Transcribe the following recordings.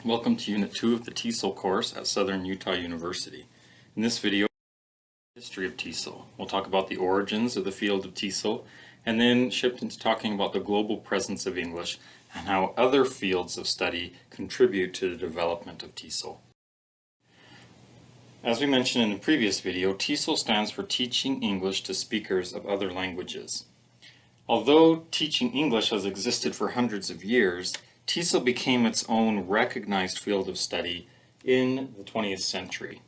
Welcome to Unit 2 of the TESOL course at Southern Utah University. In this video, history of TESOL. We'll talk about the origins of the field of TESOL and then shift into talking about the global presence of English and how other fields of study contribute to the development of TESOL. As we mentioned in the previous video, TESOL stands for Teaching English to Speakers of Other Languages. Although teaching English has existed for hundreds of years, TESOL became its own recognized field of study in the 20th century.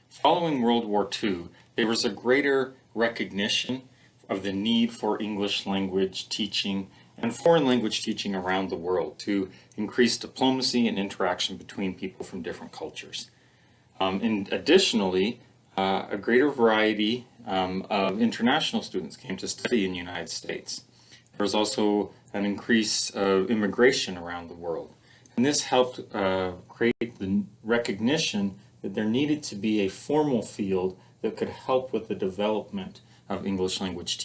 Following World War II, there was a greater recognition of the need for English language teaching and foreign language teaching around the world to increase diplomacy and interaction between people from different cultures. Additionally, a greater variety of international students came to study in the United States. There was also an increase of immigration around the world. And this helped create the recognition that there needed to be a formal field that could help with the development of English language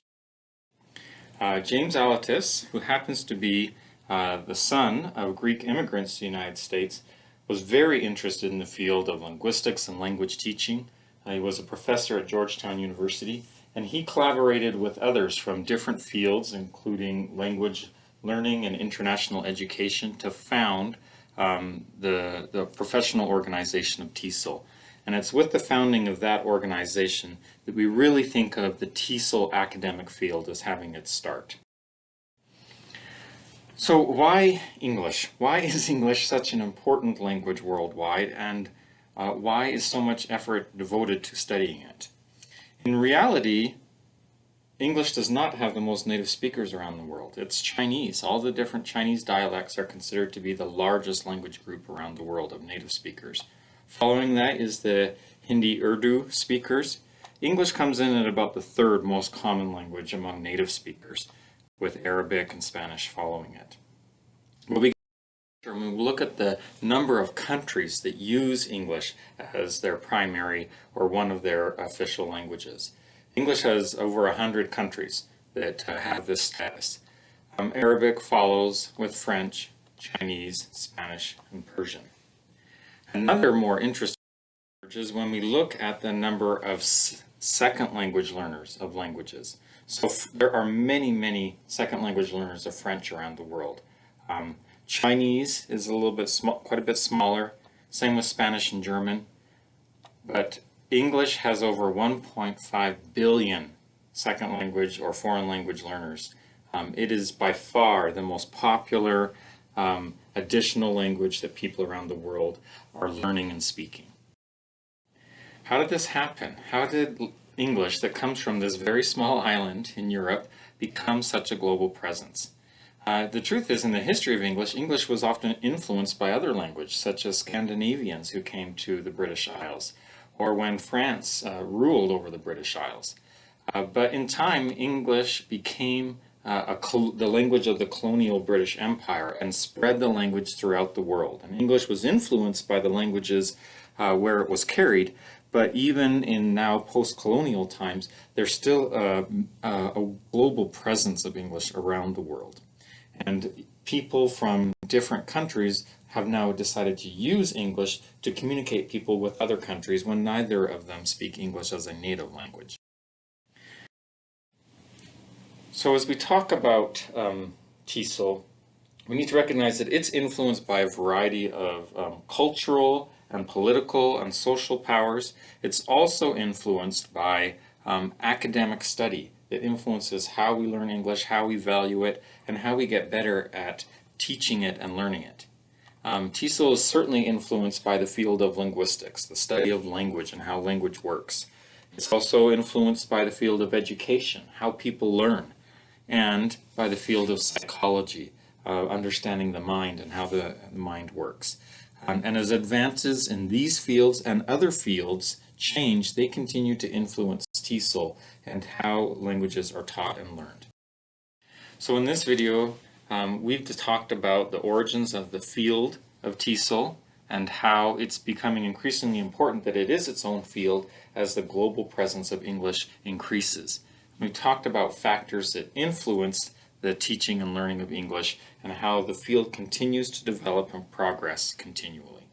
teaching. James Alatis, who happens to be the son of Greek immigrants to the United States, was very interested in the field of linguistics and language teaching. He was a professor at Georgetown University, and he collaborated with others from different fields, including language learning and international education, to found the professional organization of TESOL. And it's with the founding of that organization that we really think of the TESOL academic field as having its start. So why English? Why is English such an important language worldwide, and why is so much effort devoted to studying it? In reality, English does not have the most native speakers around the world. It's Chinese. All the different Chinese dialects are considered to be the largest language group around the world of native speakers. Following that is the Hindi-Urdu speakers. English comes in at about the third most common language among native speakers, with Arabic and Spanish following it. When we look at the number of countries that use English as their primary or one of their official languages. English has over 100 countries that have this status. Arabic follows with French, Chinese, Spanish, and Persian. Another more interesting is when we look at the number of second language learners of languages. So there are many second language learners of French around the world. Chinese is a little bit quite a bit smaller, same with Spanish and German, but English has over 1.5 billion second language or foreign language learners. It is by far the most popular additional language that people around the world are learning and speaking. How did this happen? How did English, that comes from this very small island in Europe, become such a global presence? The truth is, in the history of English, English was often influenced by other languages, such as Scandinavians who came to the British Isles, or when France ruled over the British Isles. But in time, English became the language of the colonial British Empire and spread the language throughout the world. And English was influenced by the languages where it was carried, but even in now post-colonial times, there's still a global presence of English around the world. And people from different countries have now decided to use English to communicate people with other countries when neither of them speak English as a native language. So as we talk about TESOL, we need to recognize that it's influenced by a variety of cultural and political and social powers. It's also influenced by academic study that influences how we learn English, how we value it, and how we get better at teaching it and learning it. TESOL is certainly influenced by the field of linguistics, the study of language and how language works. It's also influenced by the field of education, how people learn, and by the field of psychology, understanding the mind and how the mind works. And as advances in these fields and other fields change, they continue to influence TESOL and how languages are taught and learned. So in this video, we've talked about the origins of the field of TESOL and how it's becoming increasingly important that it is its own field as the global presence of English increases. We talked about factors that influenced the teaching and learning of English, and how the field continues to develop and progress continually.